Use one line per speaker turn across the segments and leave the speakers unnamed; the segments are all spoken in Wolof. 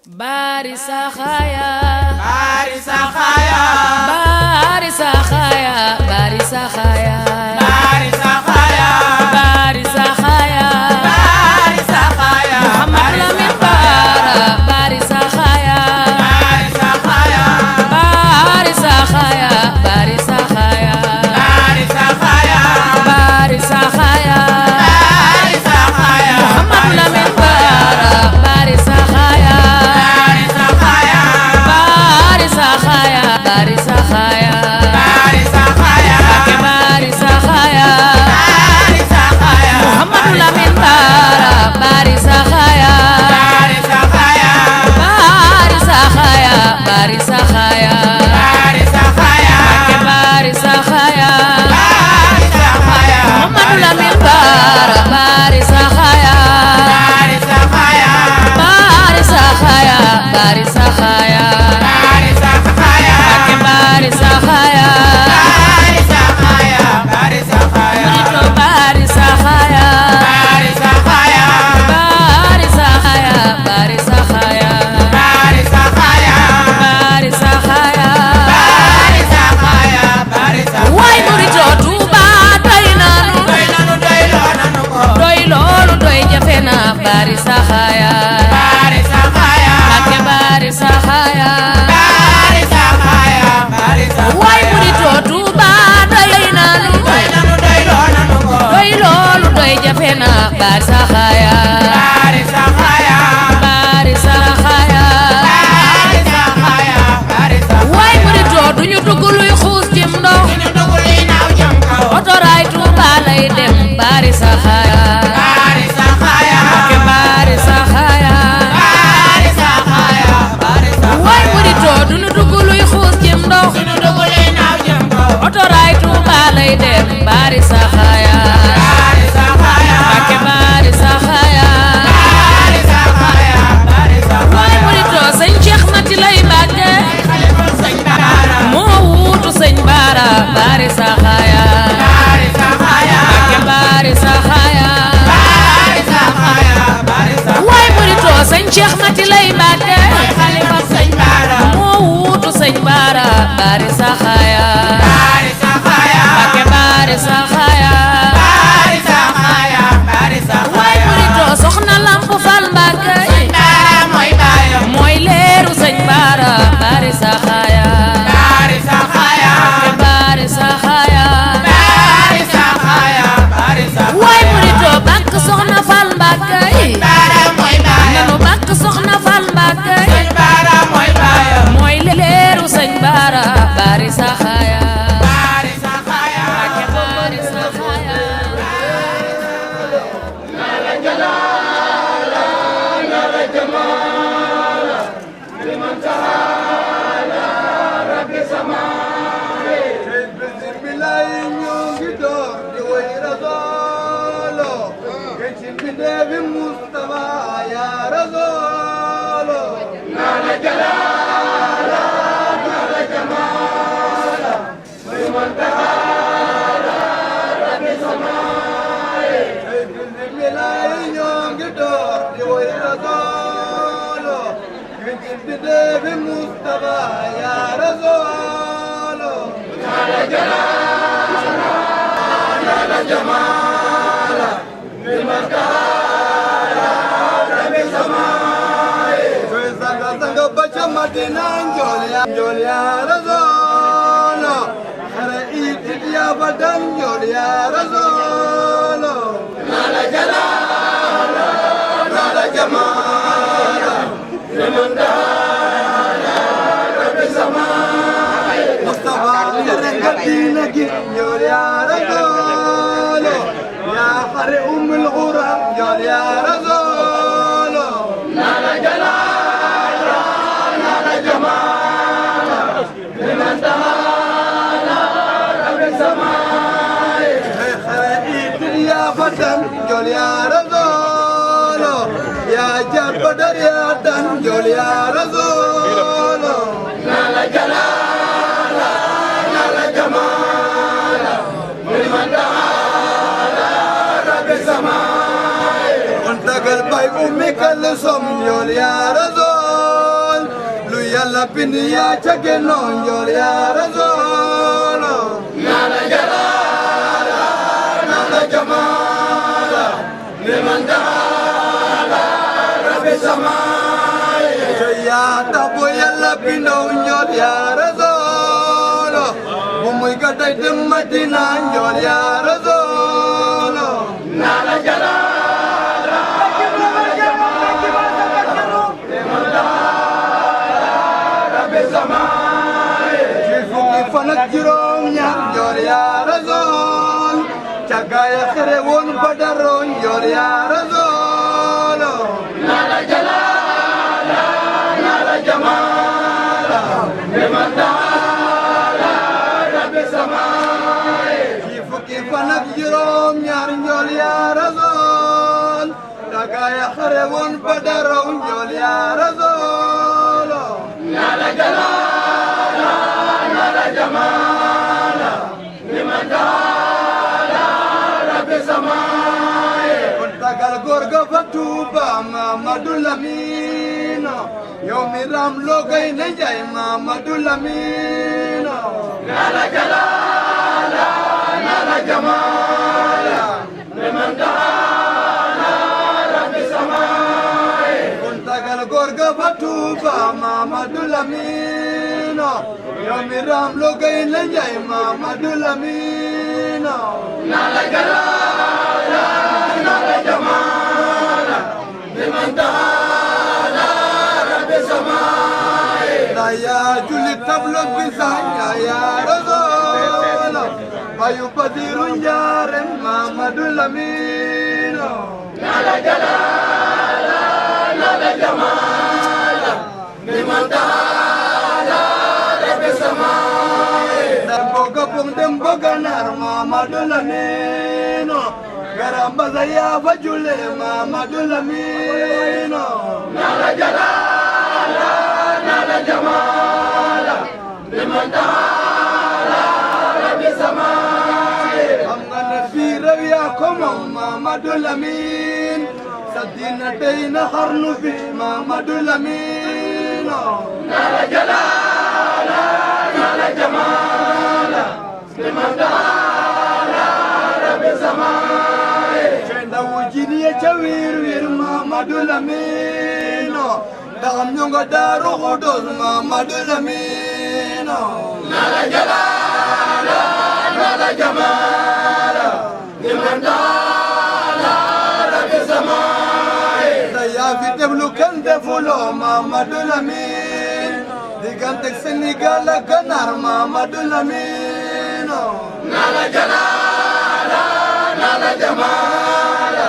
Bari Sakhaya,
Bari Sakhaya,
Bari Sakhaya, Bari Sakhaya,
Bari Sakhaya,
Bari Sakhaya,
Bari Sakhaya,
Muhammad Lamin Bara, Bari Sakhaya,
Bari Sakhaya,
Bari Sakhaya, Bari Sakhaya,
Bari Sakhaya,
Bari Sakhaya,
Bari Sakhaya,
Muhammad Lamin Bara, Bari Sakhaya,
Bari Sakhaya,
Bari Sakhaya, Bari Sakhaya,
Bari Sakhaya,
Bari Sakhaya,
Bari Sakhaya,
Muhammad Lamin Bara, Bari Sakhaya,
Bari Sakhaya,
Bari Sakhaya, Bari Sakhaya,
Bari Sakhaya,
Bari Sakhaya,
Bari Sakhaya,
Muhammad Lamin Bara, Bari Sakhaya,
Bari Sakhaya,
Bari Sakhaya, Bari Sakhaya,
Bari Sakhaya,
Bari Sakhaya,
Bari Sakhaya, Bari Sakhaya,
Bari Sakhaya,
Bari Sakhaya,
Bari Sakhaya, Bari Sakhaya,
Bari Sakhaya,
Bari Sakhaya,
Bari Sakhaya, Bari Sakhaya.
way murito Tuuba doy nanu,
Doy nanu doyloo nanu ko.
doy loolu doy jafe na. Bari Sakhaya,
Bari Sakhaya,
Mbakke Bari Sakhaya,
Bari Sakhaya, Bari Sakhaya.
way murito Tuuba doy nanu,
Doy nanu doyloo nanu ko.
doy loolu doy jafe na. Bari Sakhaya,
Bari Sakhaya,
Bari Sakhaya,
Bari Sakhaya, Bari Sakhaya.
way murito duñu dugg luy xuus cim ndox,
Ñu dugg liy naaw jëm kaw.
otoraay Tuuba lay dem. Bari Sakhaya,
Bari Sakhaya,
Mbakke Bari Sakhaya,
Bari Sakhaya, Bari Sakhaya.
way murito duñu dugg luy xuus cim ndox,
Ñu dugg liy naaw jëm kaw.
otoraay Tuuba lay dem. Bari Sakhaya,
Bari Sakhaya,
Mbakke Bari Sakhaya,
Bari Sakhaya, Bari Sakhaya.
way murito sëñ Cheikh Mati lay Mbàkke,
Xalifa Sëñ Bara,
moo wuutu sëñ Bara. Bari Sakhaya,
Bari Sakhaya,
Mbakke Bari Sakhaya,
Bari Sakhaya, Bari Sakhaya.
way murito sëñ Cheikh Mati lay Mbàkke,
Xalifa Sëñ Bara,
moo wuutu sëñ Bara. Bari Sakhaya,
Bari Sakhaya,
Mbakke Bari Sakhaya,
Bari Sakhaya, Bari
way
Sakhaya.
murito soxna Lamp Fall Mbàkke,
Bara mooy baayam.
mooy leeru sëñ Bara. Bari Sakhaya,
Bari Sakhaya,
Mbakke Bari Sakhaya,
Bari Sakhaya, Bari Sakhaya.
way murito bàkk soxna Fall Mbàkke,
Bara mooy baayam.
nanu bàkk soxna Fall Mbàkke,
Bara mooy baayam.
mooy leeru sëñ Bara. Bari Sakhaya,
Bari Sakhaya,
Mbakke Bari Sakhaya,
Bismillahi ñoo ngi door di way rasolo ngeen ci bindee bi Mustafa ya rasolo nala jalala nala jamala muy mantahala rabbi samay Bismillahi ñoo ngi door di way rasolo ngeen ci bindee bi Mustafa ya rasolo nala jalala nala jamala muy mantahala rabbi samay soy sanga sanga bacha madina njol ya razolo khara it ya badan njol ya razolo nala jalala nala jamala muy mantahala rabbi samay mustafa يرنga dina gi njol ya razolo ya khare الغرى njol ya razolo nala jalala nala jamala liman tahala rabbi samay خرائط يا فتن njol ya razolo ya jab badar ya tan njol ya razolo nala jalala nala jamala liman tahala rabbi samay on tagal bay ummi kal som njol ya razolo pindi ya chakeno njol ya razolo nala jalala nala jamala liman dala rabbi samai ya tabo yalla pindo njol ya razolo bumuy gaday dem madina njol ya razolo nala jalala fanak juróom ñaar njol ya razol cagaya xere woon badaro njol ya razol nala jalala nala jamala liman dala rabbi samai ci fukki fanak juróom ñaar njol ya razol cagaya xere woon badaro njol ya razol nala jalala jamala liman dala rabbi samai kon tagal gorga fatuba Mamadou Lamine yow mi ram logay ne njay Mamadou Lamine nala jalala nala jamala liman dala rabbi samai kon tagal gorga fatuba Mamadou Lamine yow mi ram logay ne njay Mamadou Lamine nala jalala nala jamala liman dala rabbi samai ya juli tablo bisanya ya razol bayu padirun jare Mamadou Lamine nala jalala nala jamala liman dala rabbi samai boga pong dem boga nar Mamadou Lamine garamba zaya fajule Mamadou Lamine nala jalala nala jamala liman dala rabbi samai amna fi rawiya komo Mamadou Lamine sadina deyna harnu fi Mamadou Lamine nala jalala nala jamala liman dala rabbi samai cenda wujini ya chawir wir Mamadou Lamine dam nyonga daru khodos Mamadou Lamine nala jalala nala jamala liman dala rabbi samai daya fi deblu kan defulo Mamadou Lamine digante Sénégal ak Gànnaar Mamadou Lamine nala jalala nala jamala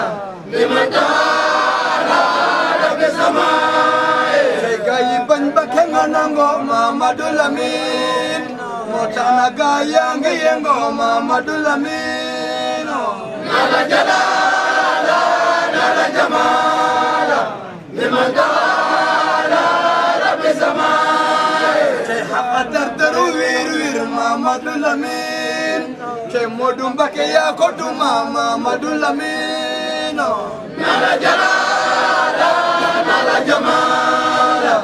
liman dala rabbi samai say gayi bañ ba kenga nango Mamadou Lamine moo tax na gaya ngi yengo Mamadou Lamine nala jalala nala jamala liman dala rabbi samai say haqatar daru wir Mamadou Lamine say Modou Mbacké yaa ko duma Mamadou Lamine nala jalala nala jamala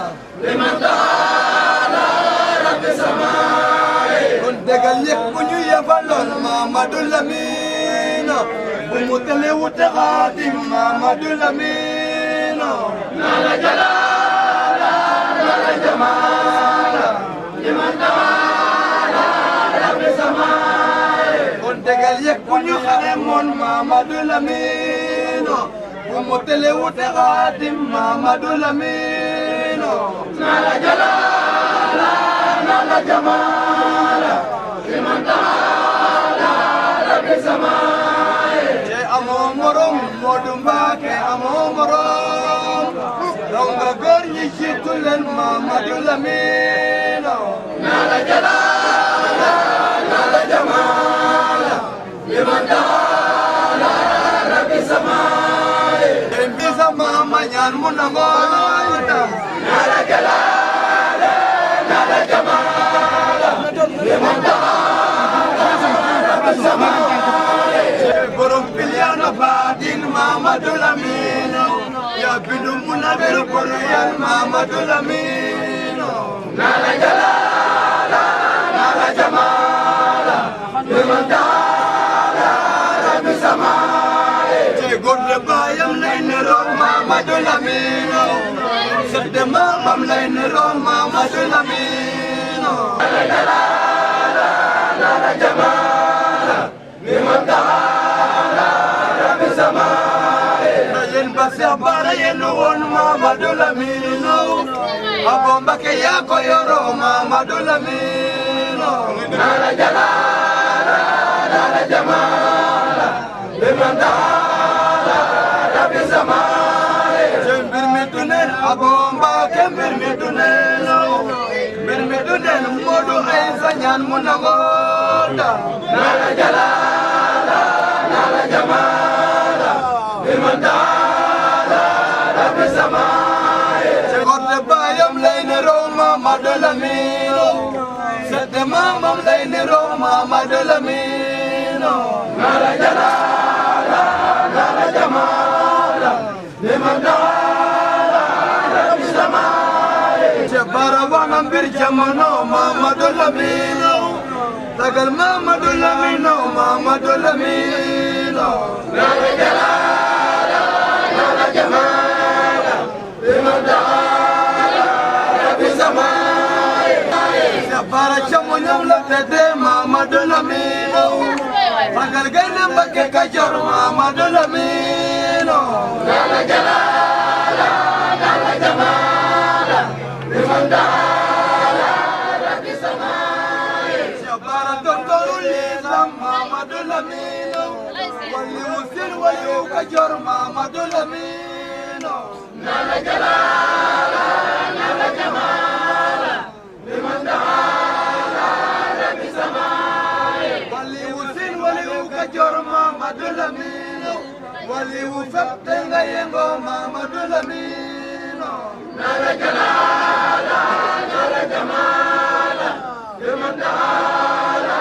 liman dala rabbi samai kon degal yek bu ñu yefaloon Mamadou Lamine bu mu tele wute xaadim Mamadou Lamine nala jalala nala jamala liman dala rabbi samai kon degal yek bu ñu xare moon Mamadou Lamine bu mu tele wute xaadim Mamadou Lamine nala jalala nala jamala liman dala rabbi samai te amoo morom Modou Mbacké amoo morom raw nga góor ñi jiitu leen Mamadou Lamine nala jalala nala jamala liman dala rabbi samai te mbisa mama ñaan mu nangoo itam nala jalala nala jamala liman dala rabbi samai borom piliano batin Mamadou Lamine ya bindu munabir kono yan Mamadou Lamine nala jalala nala jamala liman taala rabbi samaaye te godde bayam lay niro Mamadou Lamine sette mamam lay niro Mamadou Lamine nala jalala nala jamala liman taala rabbi samaaye yen basi bara yen won Mamadou Lamine Abombake yako yoro Mamadou Lamine nala jalala nala jamala liman taala rabbi samaaye jembir mi dunen abombake mbir mi dunen modu ay sanyan munangoda nala jalala nala jamala liman taala rabbi samaaye bayam lay niro Mamadou Lamine sette mamam lay niro Mamadou Lamine nala jalala nala jamala liman taala rabbi samaaye te barawana mbir jamono Mamadou Lamine tagal Mamadou Lamine Mamadou Lamine nala jalala nala jamala liman taala para chamu nyam la tete Mamadou Lamine magal gaynde Mbacké Kajoor Mamadou Lamine nala jalala nala jamala liman taala rabbi samaaye para tontoru lisam Mamadou Lamine wali musil wali Kajoor Mamadou Lamine nala jalala nala jamala liman taala rabbi samaaye wali musil wali Kajoor Mamadou Lamine wali wu fep nga yengo Mamadou Lamine nala jalala nala jamala liman taala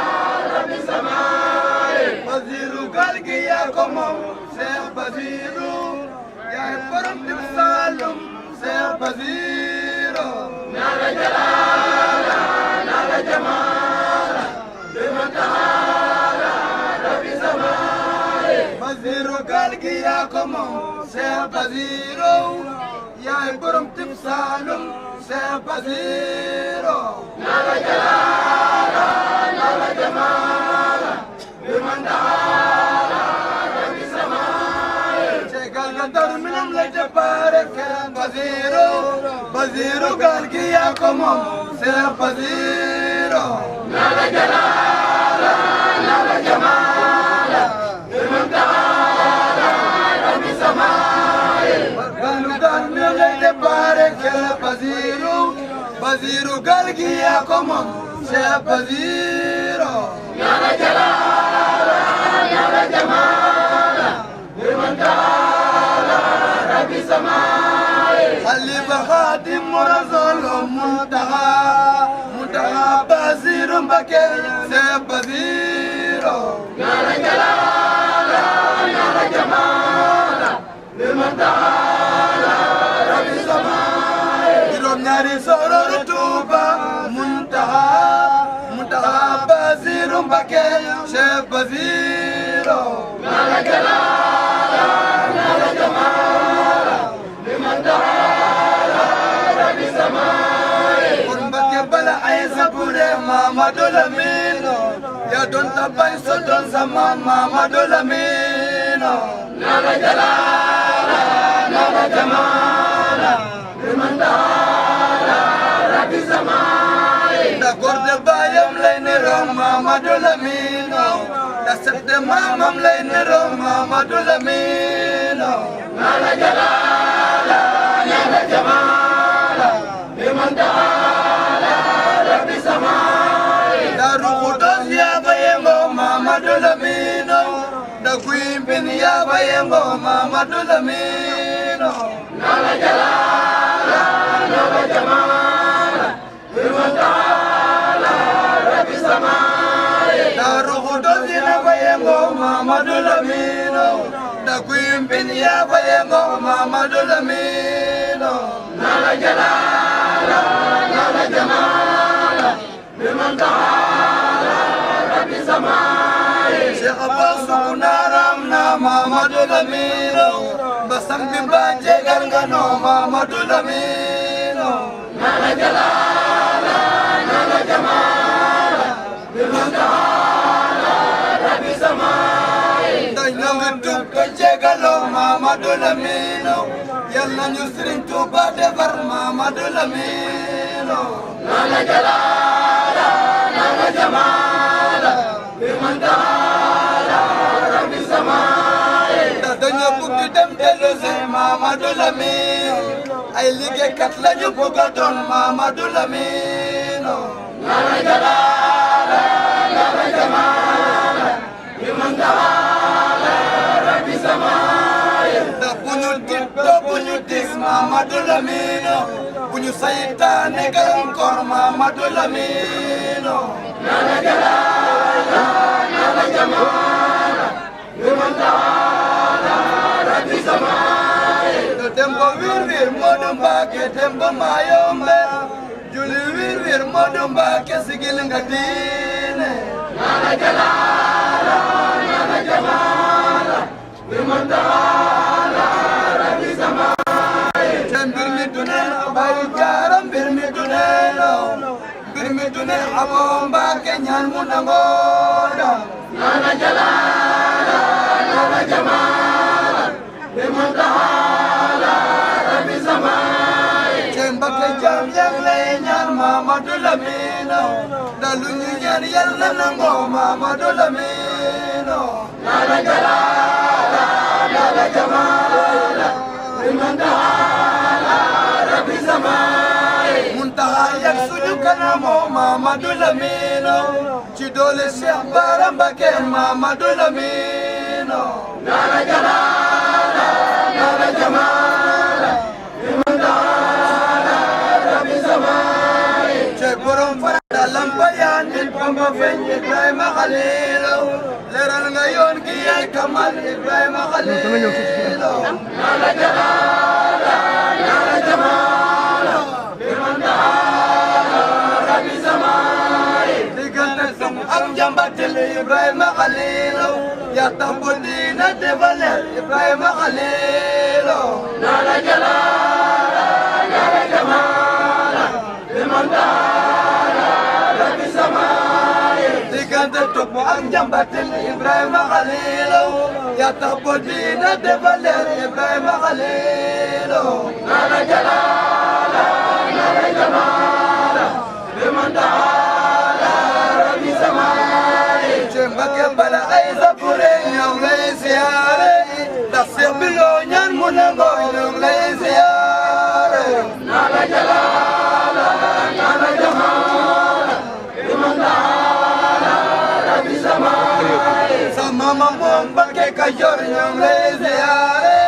rabbi samaaye Basiru galgi yaa ko moom Cheikh Basiru yaay borom dim Saalum Cheikh Basiru nala jalala nala jamala liman taala rabbi samaaye Basiru galgi yaa ko moom Cheikh Basiru yaay borom dim Saalum Cheikh Basiru nala jalala nala jamala liman taala rabbi samaaye te galga daru minam lay dépare Cheikh Basiru Basiru galgi yaa ko moom Cheikh Basiru nala jalala nala jamala liman taala rabbi samaaye galga daru minam lay dépare Cheikh Basiru Basiru galgi yaa ko moom Cheikh Basiru nala jalala nala jamala liman taala rabbi samaaye Khalifa Khadim Rasul Muntaha Basiru Mbacké Cheikh Basiru nala jalala nala jamala liman taala rabbi samaaye juróom ñaari sororu Tuuba Muntaha Basiru Mbacké Cheikh Basiru nala jalala nala jamala liman taala rabbi samaaye kon Mbacké bala ay sabure Mamadou Lamine ya doon tabay so doon sama Mamadou Lamine nala jalala nala jamala liman taala rabbi samaaye da gorde bayam lay niro Mamadou Lamine da sette mamam lay niro Mamadou Lamine nala jalala nala jamala liman taala rabbi samaaye da rukudos ya bayengo Mamadou Lamine da kuimbin ya bayengo Mamadou Lamine nala jalala nala jamala liman taala rabbi samaaye da rukudos ya bayengo Mamadou Lamine da kuimbin ya bayengo Mamadou Lamine nala jalala nala jamala Mamadou Lamine nana jalala nana jamala liman taala rabbi samay dañu ngi tub ko jégalo Mamadou Lamine yàlla ñu Sëriñ Tuuba defar Mamadou Lamine nana jalala nana jamala liman taala rabbi samay dañu bëgg dem dellu si Mamadou Lamine ay liggéeykat lañu bëgg a doon Mamadou Lamine nana jalala nana jamala liman taala rabbi samay da bu ñu tiit doo bu ñu tiis Mamadou Lamine bu ñu saytaane gàllankoor Mamadou Lamine nana jalala nana jamala liman taala rabbi samay tembo wir wir Modou Mbacké tembo Mayombe juli wir wir Modou Mbacké sigil nga diine nana jalala nana jamala liman taala rabbi samay mbir mi dune bayu jaara mbir mi dune mbir mi dune Abo Mbacké ñaan mu nangoda nana jalala nana jamala liman taala rabbi samay Mbacké jam yang lay ñaan Mamadou Lamine dalu ñu ñaan Yàlla nangoo Mamadou Lamine nana jalala nana jamala liman taala rabbi samay Muntaxa yak suñu kanamo Mamadou Lamine ci doole Cheikh Bara Mbacké Mamadou Lamine nana jalala nana jamala liman taala rabbi samay ci borom farada lampayan nit Bamba feeñ Ibrahima Khalil leeral nga yoon gi yaay Kamal Ibrahima Khalil nana jalala nana jamala liman taala rabbi samay diggante sam ak njambatel Ibrahima Khalil yaa tax bu diina defaler Ibrahima Khalil nana jalala nana jamala liman taala rabbi samay diggante topp ak njambatel Ibrahima Khalil yaa tax bu diina defaler Ibrahima Khalil nana jalala nana jamala liman taala rabbi samay Mbacké bala ay sapure ñoo ngi lay ziyaare ndax Seex bi loo ñaan mu nangoo ñoo ngi lay ziyaare nana jalala nana jamala liman taala rabbi samay sa mama moom Mbacké Kajoor ñoo ngi lay ziyaare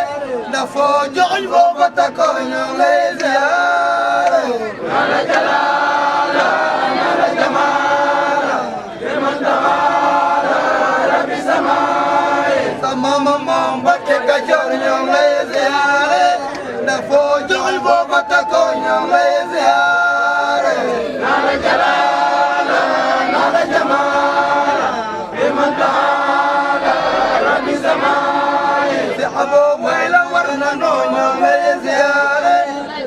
ndax foo joxoñ foo ko takkoo ñoo ngi lay ziyaare nana jalala nana jamala liman taala rabbi samay sa mama moom Mbacké Kajoor ñoo ngi lay ziyaare ndax foo joxoñ foo ko takkoo ñoo ngi lay ziyaare nana jalala nana jamala liman taala rabbi samay si Abo way la war na noo ñoo ngi lay ziyaare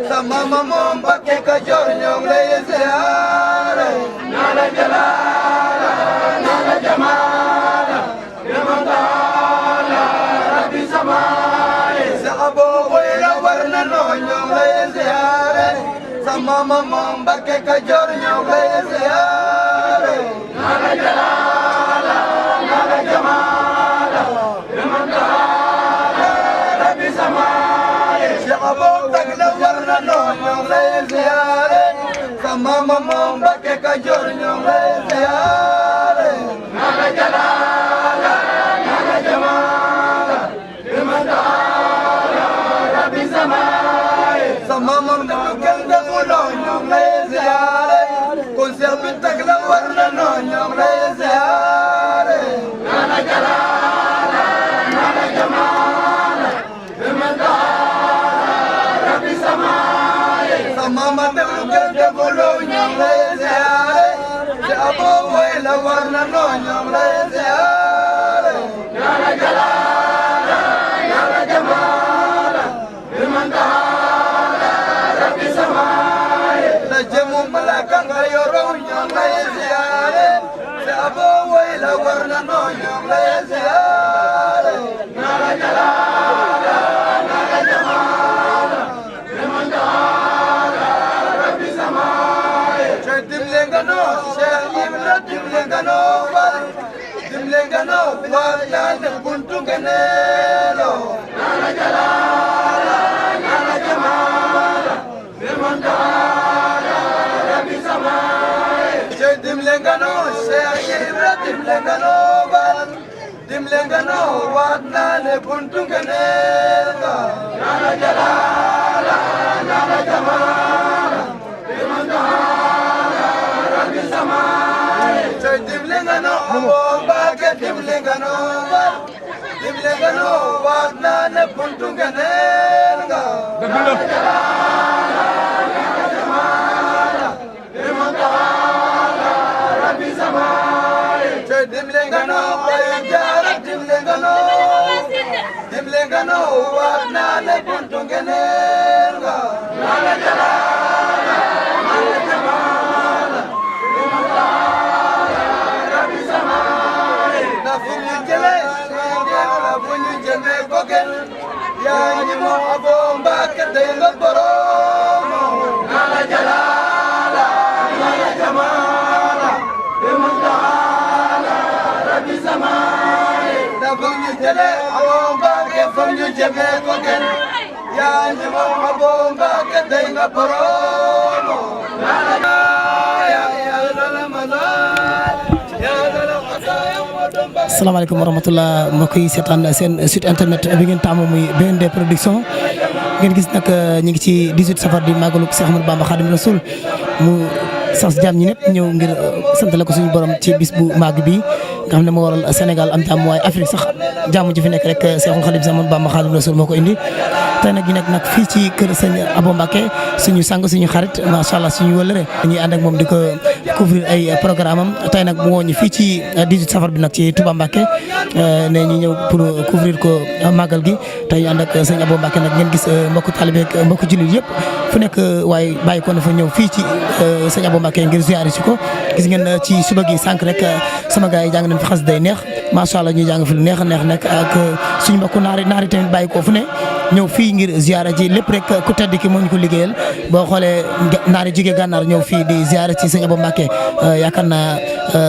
sa mama moom Mbacké Kajoor ñoo ngi lay ziyaare nana jalala nana jamala liman taala rabbi samay si Abo way la war na noo ñoo ngi lay ziyaare sa mama moom Mbacké Kajoor ñoo ngi lay ziyaare nana jalala nana jamala liman taala rabbi samay si Abo tag la war na noo ñoo ngi lay ziyaare sa mama moom Mbacké Kajoor ñoo ngi lay ziyaare nana jalala nana jamala liman taala rabbi samay sa mama dafa kenn defuloo ñoo ngi lay ziyaare kon Seex bi tag la war na noo ñoo ngi lay ziyaare nana jalala nana jamala liman taala rabbi samay sa mama dafa kenn defuloo ñoo ngi lay ziyaare si Abo way la war na noo ñoo ngi lay ziyaare nana jalala nana jamala liman taala dimlengano Cheikh Ibra dimlengano bal dimlengano wadane buntu ngenelo nana jalala nana jamala bimandala rabbi samai Cheikh dimlengano Cheikh Ibra dimlengano bal dimlengano wadane buntu ngenelo nana jalala nana jamala bimandala rabbi samai Cheikh dimlengano Mbacke dimlengano wadane buntu ngeneel nga rabbi samay Cheikh dimlengano bayu jaara dimlengano wadane buntu ngeneel nga yaa ñi mo abo Mbacke day nga borom nala jalala nala jamala bimandala rabbi samay dafa ñu jële abo Mbacke fa ñu jëme ko gën yaa ñi mo abo Mbacke day nga borom nala ya dala manal ya dala xataaya
asalaamaaleykum wa rahmatulah mbokk yi seetaan seen site internet bi ngeen taamu muy BND production ngeen gis nag ñu ngi ci 18 safar di màggalu Cheikh Ahmadou Bamba Khadim Rasoul mu sax jaam ñi ñëpp ñëw ngir santale ko suñu borom ci bis bu màgg bi nga xam ne moo waral Sénégal am jàmm waaye Afrique sax jàmm ji fi nekk rek Cheikhul Khadim Cheikh Ahmadou Bamba Khadim Rasoul moo ko indi. tey nag ñu nekk nag fii ci kër sëñ Abo Mbacke suñu sang suñu xarit macha allah suñu wëllëre dañuy ànd ak moom di ko couvrir ay programme am tey nag mu woo ñu fii ci 18 safar bi nag ci Touba Mbacke ne ñu ñëw pour couvrir ko màggal gi tey ñu ànd ak sëñ Abo Mbacke nag ngeen gis mbokku talibé ak mbokku jullit yëpp fu nekk waaye bàyyi ko na fa ñëw fii ci sëñ Abo Mbacke ngir ziyaare si ko gis ngeen ci suba gi sànq rek sama gars yi jàng nañ fi xas day neex macha allah ñuy jàng fi lu neex a neex nag ak suñu mbokku naari tamit bàyyi ko fu ne ñëw fii ngir ziyaara ji lépp rek ku tedd ki moo ñu ko liggéeyal boo xoolee naari jóge gànnaar ñëw fii di ziyaara ci sëñ Abo Mbacke yaakaar naa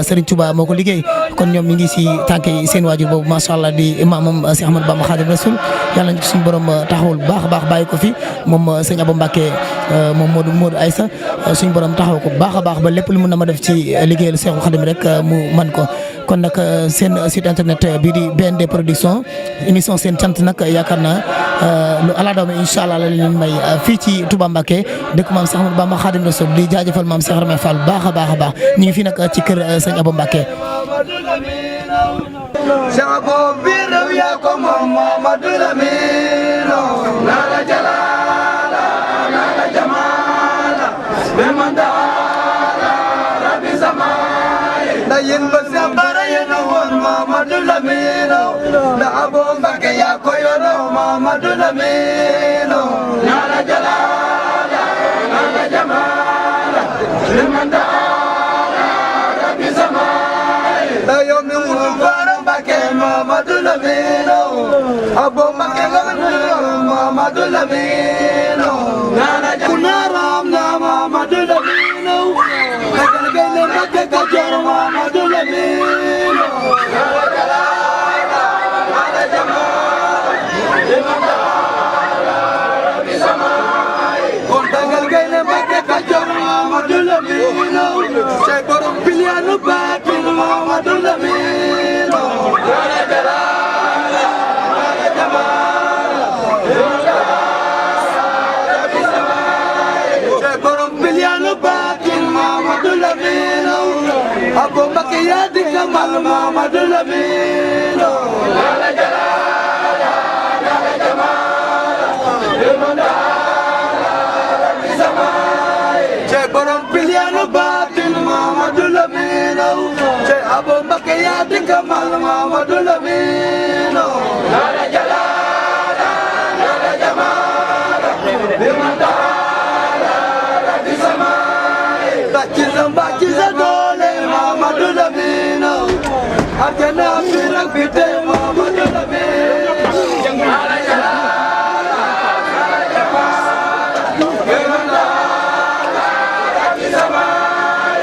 Serigne Touba moo ko liggéey kon ñoom ñu ngi si tànk yi seen waajur boobu macha allah di imaamam Cheikh Ahmadou Bamba Khadim Rasoul yàlla nañu suñu borom taxawul bu baax a baax bàyyi ko fi moom sëñ Abo Mbacke moom Modou Aïssa suñu borom taxaw ko bu baax a baax ba lépp lu mun na ma def ci liggéeyal Cheikhul Khadim rek mu man ko kon nag seen site internet bii di BND production émission seen cant nag yaakaar naa lu ala doome incha allah la leen may fii ci Touba Mbacke dëkk maam Cheikh Ahmadou Bamba Khadim Rasoul di jaajëfal maam Cheikh Ramay Fall baax a baax a baax ñu ngi fii nag ci kër sëñ Abo Mbacke.
Cheikh Abo biram yaa ko moom Mamadou Lamine nala jalala nala jamala bimandala rabbi samay da yin ba sa bara yena woon Mamadou Lamine da Abo Mbacke yaa ko yoro Mamadou Lamine nala jalala nala jamala bimandala rabbi samay da yow mi mu bara Mbacke Mamadou Lamine Abo Mbacke Mamadou Lamine nana kunaram na Mamadou Lamine kagal gele Mbacke ka jor Mamadou Lamine nana jalala nana jamala bimandala rabbi samay kon kagal gele Mbacke ka jor Mamadou Lamine say borom bilianu batin Mamadou Lamine nana jalala nana jamala rabbi samay say borom bilianu batin Mamadou Lamine Abo Mbacke yaa di kamal Mamadou Lamine nana jalala nana jamala bimandala rabbi samay say borom bilianu batin Mamadou Lamine say Abo Mbacke yaa di kamal Mamadou Lamine nana jalala nana jamala bimandala rabbi samay bàcc sa doole Mamadou Lamine àjjana fi nag bi tey Mamadou Lamine nana jalala nana jamala bimandala rabbi samay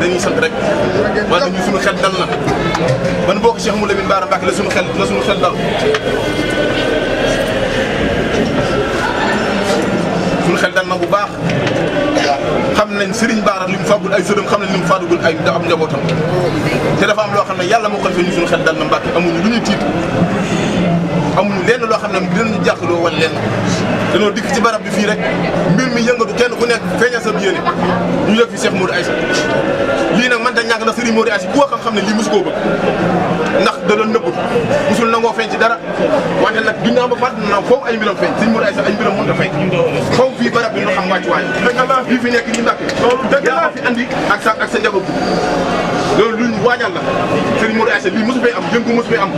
dañuy sant rek wala ñu suñu xel dal na ban boo ko Cheikh Mouhamadou Lamine Bara Mbacké la suñu xel dal suñu xel dal na bu baax xam nañ Serigne Bara li mu fàggul ay sërëm xam nañ li mu fàggul ay am njabootam te dafa am loo xam ne yàlla moo ko defee ñu suñu xel dal na Mbacké amuñu lu ñuy tiit amuñu lenn loo xam ne dinañu jàkkaloo wala lenn dañoo dikk ci barab bi fii rek mbir mi yëngatu kenn ku nekk feeñal sa yéene ñu yëg fi Cheikh Modou Aïssa lii nag man da ñàkk na Serigne Modou Aïssa ku ko xam ne lii mosu koo bëgg ndax da doon nëbb mosul nangoo feeñ ci dara wante nag ginnaaw ba fàtt na foofu ay mbiram feeñ Serigne Modou Aïssa ay mbiram mënut a feeñ foofu fii barab bi ñu xam wàccuwaay fii fi nekk ñu Mbacké dëgg laa fi andi ak sa njaboot bi loolu luñ waajal la Serigne Modou Aïssa lii mosu fee am jëngu mosu fee am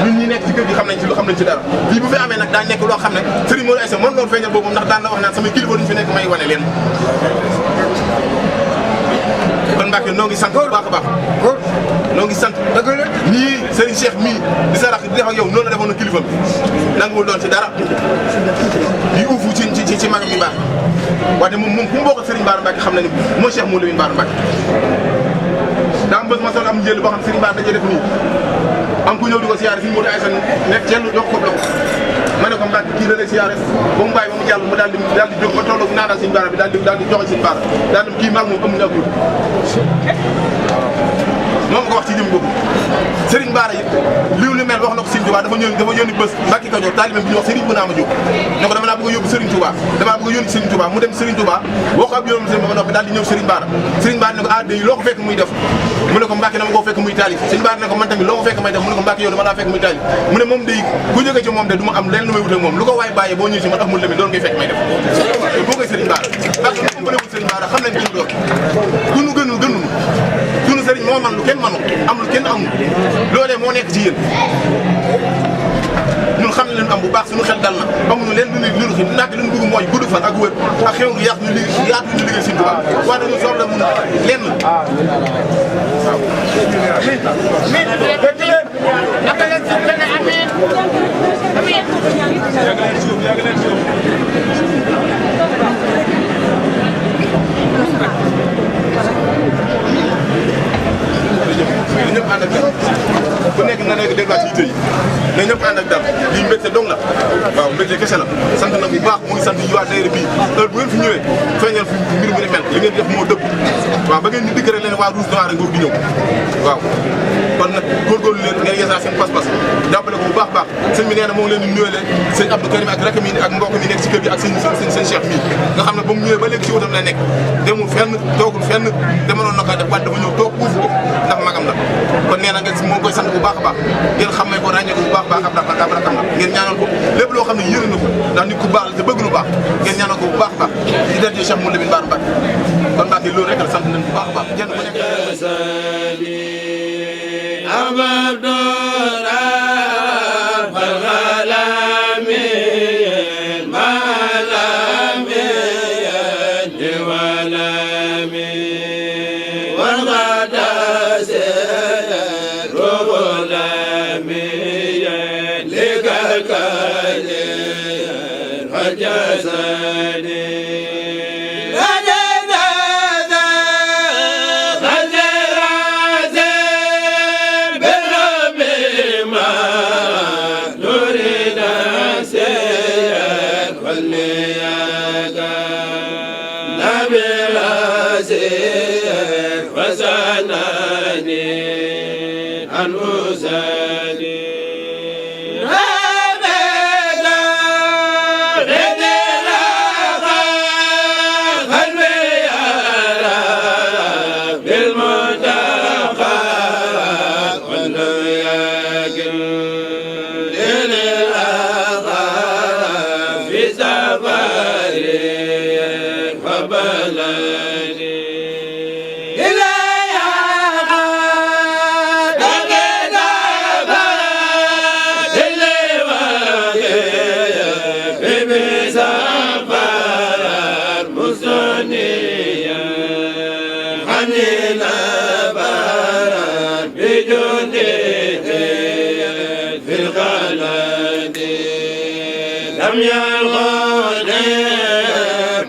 ñun ñi nekk ci kër gi xam nañ ci dara lii bu fi amee nag daa nekk loo xam ne Serigne Modou Aïssa mën loolu feeñal boobu ndax daan na wax naan samay kilifa duñ fi nekk may wane leen kon Mbacké noo ngi sant bu baax a baax noo ngi sant ñii Serigne Cheikh mii di sa rax di def ak yow noonu la defoon na kilifa bi nanguwul doon ci dara di uufu ci magam bi baax wante moom ku mu bokk Serigne Bara Mbacké xam na ni mooy Cheikh Mouhamadou Lamine Bara Mbacké daa am bés ma sol am njël boo xam Serigne Bara dajee def nii am ku ñëw di ko siyaare Serigne Modou Aïssa nekk cellu jox ko loxo ma ne ko Mbacké kii da lay siyaare ba mu bàyyi ba mu jàll mu daal di jóg ba tolloog naanal Serigne Bara bi daal di joxe Serigne Bara daal di kii maag moom amuñu ak moom ko wax ci jëm boobu Serigne Bara yi liw li mel wax na ko Serigne Touba dafa yónni bés Mbacké Kajoor taalibe bi ñu wax Serigne Bounama Diop ne ko dama laa bëgg a yóbbu Serigne Touba damaa bëgg a yónni Serigne Touba mu dem Serigne Touba woo ko ab yoonam Serigne ba noppi daal di ñëw Serigne Bara Serigne Bara ne ko day loo ko fekk muy def mu ne ko Mbacké dama koo fekk muy taalif Serigne Bara ne ko man tamit loo ko fekk may def mu ne ko Mbacké yow dama laa fekk muy taalif mu ne moom day ku jóge ci moom de du ma am lenn lu may wut ak moom lu ko waay bàyyee boo ñëwee ci man amul lemi doon ngay fekk may def boo koy Serigne Bara Mbacké ko mënewul Serigne Bara xam nañ ki mu doon ku nu gënul sunu Serigne moo man lu kenn manu am lu kenn amul loolee moo nekk ci yéen ñun xam ne leen am bu baax suñu xel dal na amuñu leen lu xi Mbacké li ñu bëgg mooy gudd fan ak wër ak xew ngi yaatu ñu liggéey Serigne Touba waaye dañu soxla mun lenn ñëpp ànd ak dal ku nekk nga nekk delluwaat ci yitte yi na ñëpp ànd ak dal lii mbégte dong la waaw mbégte kese la sant na bu baax mu ngi sant yi waa daayira bii heure bu ngeen fi ñëwee feeñal fi mbir mu ni mel li ngeen di def moo dëpp waaw ba ngeen di dikk rek leen waa Rouge Noir nguur gi ñëw waaw kon nag góorgóorlu leen ngeen yeesaa seen pas-pas jàppale ko bu baax baax sëñ bi nee na moo ngi leen di nuyoo leen sëñ Abdou Karim ak rakam yi ak mbokk mi nekk ci kër gi ak seen Cheikh mii nga xam ne ba mu ñëwee ba léegi ci wutam la nekk demul fenn toogul fenn demaloon na ko def wante dafa ñëw toog uuf ko ndax magam la kon nee na nga moo koy sant bu baax a baax ngeen xamee ko ràññee ko bu baax a baax ab rakam la ngeen ñaanal ko lépp loo xam ne yéene na ko ndax nit ku baax la te bëgg lu baax ngeen ñaanal ko bu baax a baax ci daraja Cheikh Mouhamadou Lamine Bara Mbacké kon Mbacké loolu rek la sant nañ bu baax a baax kenn ku nekk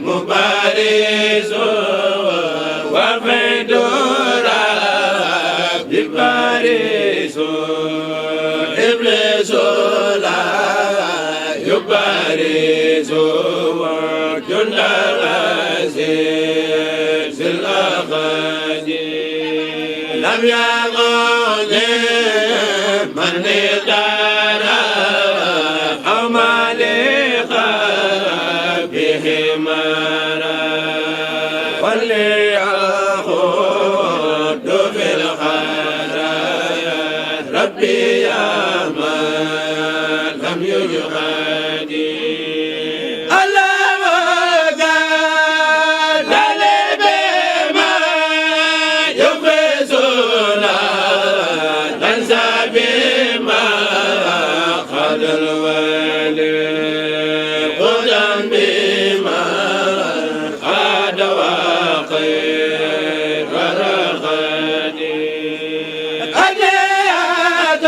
مبارز وفي
دورا بباريس إبليس لا يباريس وجند العزيز الأخدي لم يغن من دار أو مالك به مرا وليأخذ في الخرايا ربي يا من لم يجهدي الله قال لي بما يفزنا ننسى بما قال الوالي قدام بما قاد وقير ورغدي أجياد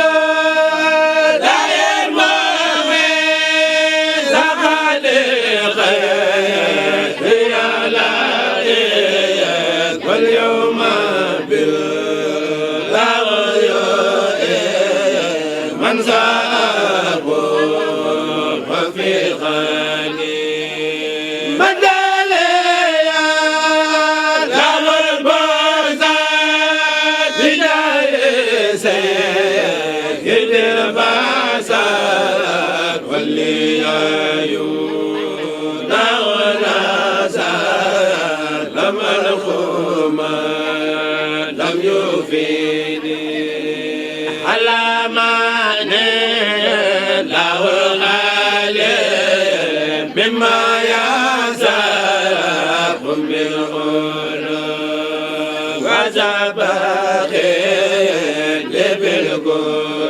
داير مغير لخالق يا لائق واليوم بالغيوء من سابه وفي خالي مداليا لغ البوزات بداية سيد الباسات واللي عيون وناسات لم الخما لم يفيدي على معنى له الغالب مما يساق بالقلوب وسبق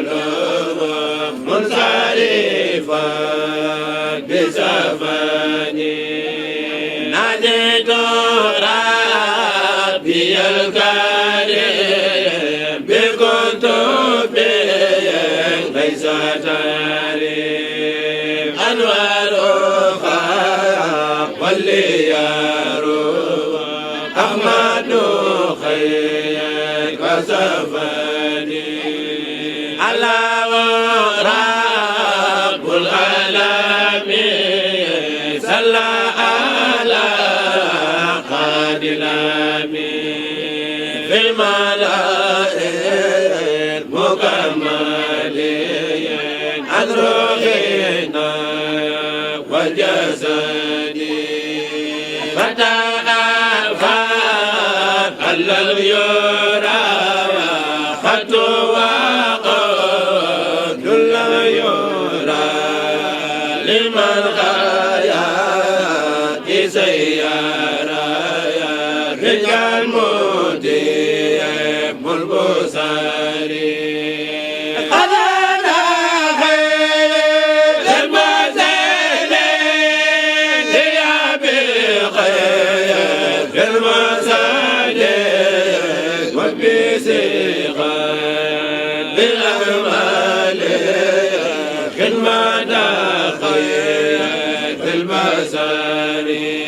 بالقلوب منصرفا بسفني ناديت ربي الكريم بكتب ليس تاريخ أنوارها والليارها أحمد خير وسفني الله رب العالمين صلى على خاد الأمين في الملائكة مكملين عن روحنا وجسدي فتعافى على اليرى خطوة كل يرى لمن خيات سيارة رجال مديب البصري أنا خير المساجد يا بخير في المساجد وبسخاء بالأعمال خدمة خير في المساري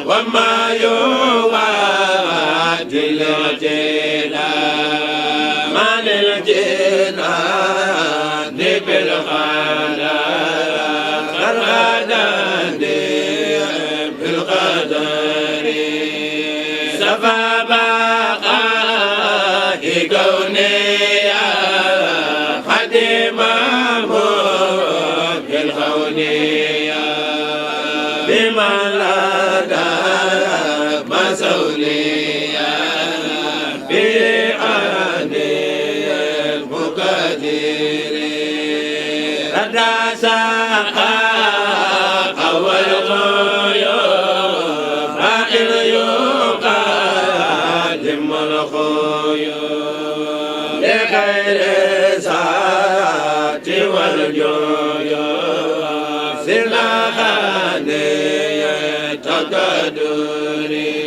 وما يوادي الجنان من الجنان بالخلق فرغدان بالقدر سفى بقاء كوني خدمه بالخونية بما لدى مسؤولية بأني المقدر ردى ساقا أول غيوب فإن يقدم الخيوب خير ساعة والجود سرنا خاني تقدري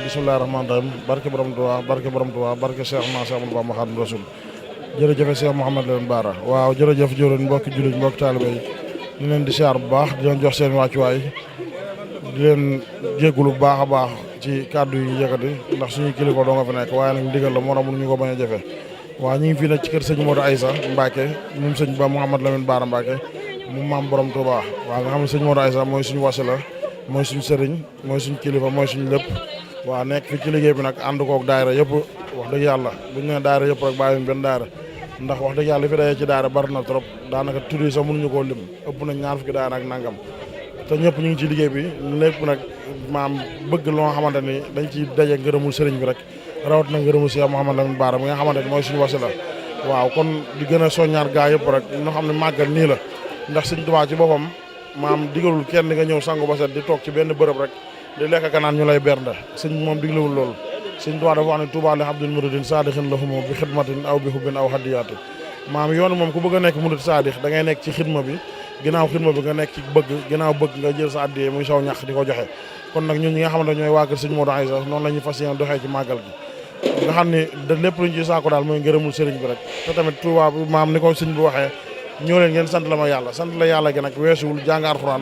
bismillaahi rahmaani rahiim barke borom Tuubaa barke Cheikh Ahmadou Bamba Xaadimu Rasuul jërëjëf Cheikh Mouhamed Lamine Bara waaw jërëjëf jërëjëf mbokki jullit mbokki taalibe yi ñu leen di siyaar bu baax di leen jox seen wàccuwaay di leen jéggulu bu baax a baax ci kàddu yi yëkkati ndax suñu kilifa doo nga fa nekk waaye nag ndigal la moo tax mënuñu ko bañ a jafe waaw ñu ngi fii nag ci kër sëñ Modou Aïssa Mbacke moom sëñ Ba Mouhamed Lamine Bara Mbacke mu maam borom Touba waaw nga xam ne sëñ Modou Aïssa mooy suñu wasila mooy suñu sëriñ mooy suñu kilifa mooy suñu lépp waaw nekk fi ci liggéey bi nag ànd koog daayira yëpp wax dëgg yàlla buñu nee daayira yëpp rek bàyyiwuñ benn daayira ndax wax dëgg yàlla li fi dayee ci daayira bari na trop daanaka tudd yi sax mënuñu koo lim ëpp nañ ñaar fukki daayira ak nangam te ñëpp ñu ngi ci liggéey bi lépp nag maam bëgg loo xamante ni dañ ci daje ngërëmul sëriñ bi rek rawat na ngërëmul Cheikh Mouhamadou Lamine Bara mi nga xamante ni mooy suñu wasila waaw kon di gën a soññaar gaa yëpp rek ñoo xam ne màggal nii la ndax Sëñ Tuubaa ci boppam maam digalul kenn nga ñëw sangu ba set di toog ci benn bërëb rek di lekk ka naan ñu lay bernde sëñ moom diglewul loolu Sëñ Tuubaa dafa wax ne Tuubaa li abdin muridin saadixin lahumu bi xidmatin aw bi hubbin aw hadiyaati maam yoonu moom ku bëgg a nekk murid saadix da ngay nekk ci xidma bi ginnaaw xidma bi nga nekk ci bëgg ginnaaw bëgg nga jël sa addiyee muy saw ñax di ko joxe kon nag ñun ñi nga xamante ñooy waa kër Sëñ Modou Aïssa noonu la ñuy fas yéene doxee ci màggal gi nga xam ne da lépp luñ ci saako daal mooy ngërëmul sëriñ bi rek te tamit Tuubaa maam ni ko sëñ bi waxee ñoo leen ngeen sant la ma yàlla sant la yàlla gi nag weesuwul jàng alxuraan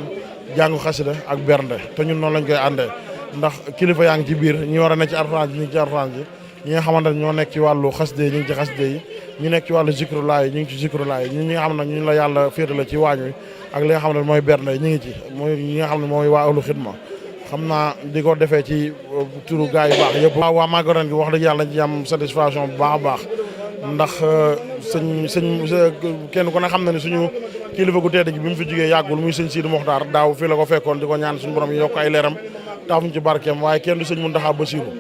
jàng xasida ak bernde te ñun noonu lañ koy àndee ndax kilifa yaa ngi ci biir ñi war a nekk ci alxuraan ji ñu ngi ci alxuraan ji ñi nga xamante ne ñoo nekk ci wàllu xasida yi ñu ngi ci xasida yi ñu nekk ci wàllu zikrullah yi ñu ngi ci zikrullah yi ñi nga xam ne ñu la yàlla féetale ci waañ wi ak li nga xam ne mooy bernde yi ñu ngi ci mooy ñi nga xam ne mooy waa ahlu xidma xam naa di ko defee ci turu gars yi baax yëpp waa Magaran gi wax dëgg yàlla dañ ci am satisfaction bu baax a baax ndax sëñ kenn ku ne xam na ne suñu kilifa gu tedd gi bi mu fi jógee yàggul muy sëñ Sidi Mokhtar daaw fii la ko fekkoon di ko ñaan suñu borom yokk ay leeram taafuñ ci barkeem waaye kenn du sëñ Mountakha Bassirou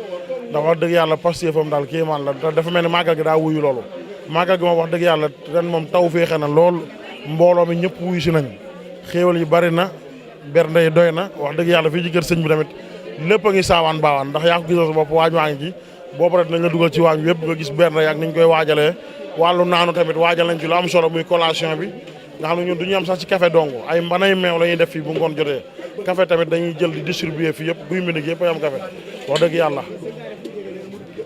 ndax wax dëgg yàlla pastéefam daal kéemaan la te dafa mel ni màggal gi daa wuyu loolu màggal gi moom wax dëgg yàlla ren moom taw féexe na lool mbooloo mi ñëpp wuyu si nañ xéewal yi bari na bernde yi doy na wax dëgg yàlla fii ci kër sëñ bi tamit lépp a ngi saawaan baawaan ndax yaa ko gisoo sa bopp waañ waa ngi ci boobu rek nañ la dugal ci waañ bi yëpp nga gis bernde yi ak niñ koy waajalee wàllu naanu tamit waajal nañ ci lu am solo muy collation bi nga xam ne ñun du ñu am sax ci café dong ay mbanay meew la ñuy def fii bu ngoon jotee café tamit dañuy jël di distribuer fii yëpp guy mbind yëpp ay am café wax dëgg yàlla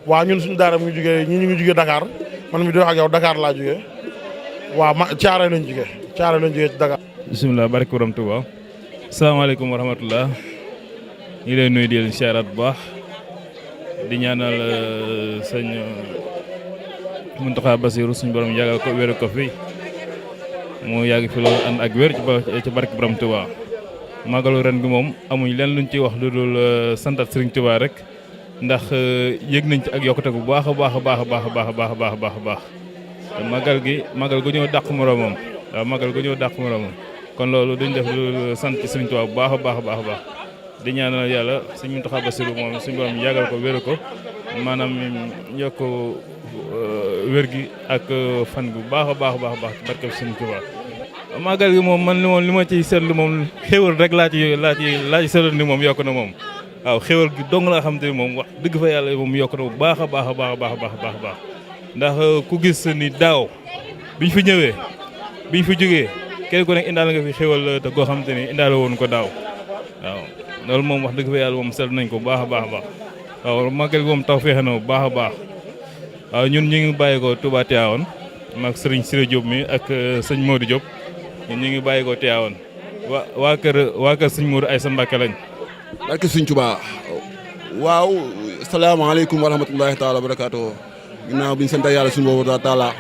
waaw ñun suñu daara mu ngi jugee ñi ñu ngi jugee Dakar man mi di wax ak yow Dakar laa jugee waaw Thiaroye lañ jugee ci Dakar.
bisimilah barke borom Tuuba asalaamaaleykum wa rahmatullah ñu leen nuyu di leen siyaaraat bu baax di ñaanal sëñ Mountakha Bassirou suñu borom yàggal ko wéru ko fi mu yàgg fi loolu ànd ak wér ci barke borom Tuuba màggalu ren gi moom amuñ leen luñ ci wax lu dul santat Sëriñ Tuuba rek ndax yëg nañ ci ak yokkute bu baax a baax a baax a baax a baax a baax a baax a baax a baax te màggal gu ñëw dàq moroomam waaw màggal gu ñëw dàq moroomam kon loolu duñ def lu sant ci Sëriñ Tuuba bu baax a baax a baax a baax di ñaanal yàlla Sëriñ Mountakha Bassirou moom suñu borom yàggal ko wéru ko maanaam yokk wér gi ak fan bu baax a baax a baax baax barke Sëriñ Tuuba màggal gi moom man li ma ciy seetlu moom xéwal rek laa ci seetlu ni moom yokk na moom waaw xéwal gi dong laa xam te ne moom wax dëgg fa yàlla moom yokk na bu baax a baax a baax a baax a baax ndax ku gis ni daaw biñ fi ñëwee biñ fi jógee kenn ku nekk indaale nga fi xéwal te goo xam te ni indaale woon ko daaw waaw loolu moom wax dëgg fa yàlla moom seetlu nañ ko bu baax a baax a baax waaw màggal gi moom taw feexe na bu baax a baax waaw ñun ñu ngi bàyyi ko Touba Tivaouane maag Serigne Siré Diop mi ak sëñ Modou Diop ñun ñu ngi bàyyi ko Tivaouane waa kër sëñ Modou Aïssa Mbacké lañ
barke Sëriñ Tuubaa waaw salaamaaleykum wa rahmatullahi taala wa barakaatu ginnaaw bi ñu sant yàlla suñu boobu taala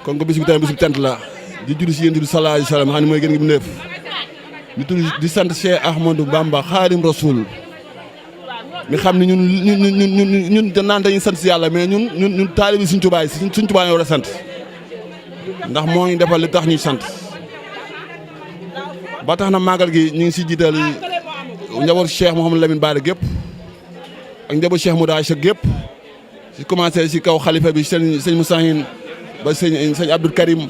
kon ko bis bi tamit bis bi tent la di julli si yéen di sallallahu alayhi wa sallam xam ne mooy gën gi mu neef di tudd di sant Cheikh Ahmadou Bamba Xaadim Rasul mi xam ne ñun naan dañuy sant si yàlla mais ñun taalibi Sëriñ Tuubaa yi Sëriñ Tuubaa ñoo war a sant ndax moo ñu defal li tax ñuy sant ba tax na màggal gi ñu ngi si jiital njaboot Cheikh Mouhamadou Lamine Bara gépp ak njaboot Cheikh Modou Aïssa gépp si commencé si kaw xalifa bi sëñ Moussahin ba sëñ Abdou Karim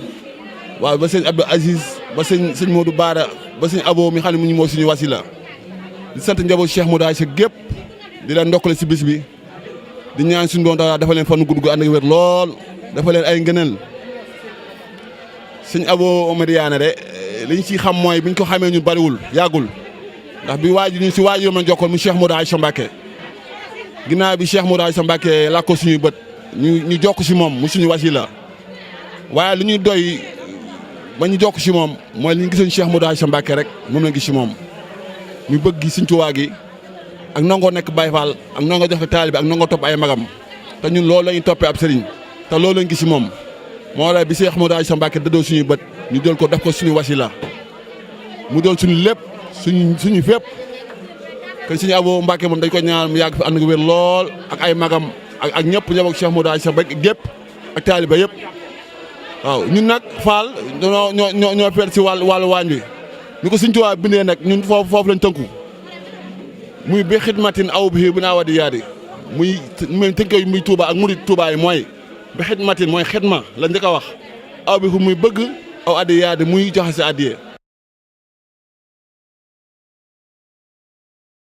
waaw ba sëñ Abdou Aziz ba sëñ Modou Bara ba sëñ Abo mi xam ne mu ñu moo suñu wasila di sant njaboot Cheikh Modou Aïssa gépp di leen ndokkale si bis bi di ñaan suñu doon dafa leen fan gudd gu ànd ak wér lool dafa leen ay ngëneel sëñ Abo Madiana de liñ ci xam mooy biñ ko xamee ñun bariwul yàggul ndax bi waaj ñu si waaj yoon lañ jokkoon mu Cheikh Modou Aïssa Mbacké ginnaaw bi Cheikh Modou Aïssa Mbacké làkkoo suñuy bët ñu jokk si moom mu suñu wasila waaye li ñuy doy ba ñu jokk si moom mooy li ñu gisoon Cheikh Modou Aïssa Mbacké rek moom lañ gis si moom ñu bëgg gi Sëriñ Tuubaa gi ak nangoo nekk Baye Fall ak nangoo joxe taalibe ak nangoo topp ay magam te ñun loolu la ñuy toppee ab sëriñ te loolu lañ gis si moom moo lay bi Cheikh Modou Aïssa Mbacké dëddoo suñuy bët ñu jël ko def ko suñu wasila mu doon suñu lépp suñu fépp kon suñu Abo Mbacké moom dañ ko ñaan mu yàgg fi ànd ak wér lool ak ay magam ak ñëpp njaboot Cheikh Modou Aïssa Mbacké gépp ak taaliba yëpp waaw ñun nag Fall ñoo feet si wàllu waañ bi ni ko Sëñ Tuubaa bindee nag ñun foofu lañ tënku muy bi xidmatin aw bi bu naa wadi yaadi muy tënkee muy Touba ak murid Touba yi mooy bi xidmatin mooy xidma la njëkk a wax aw bi muy bëgg aw addi yaadi muy joxe si addiye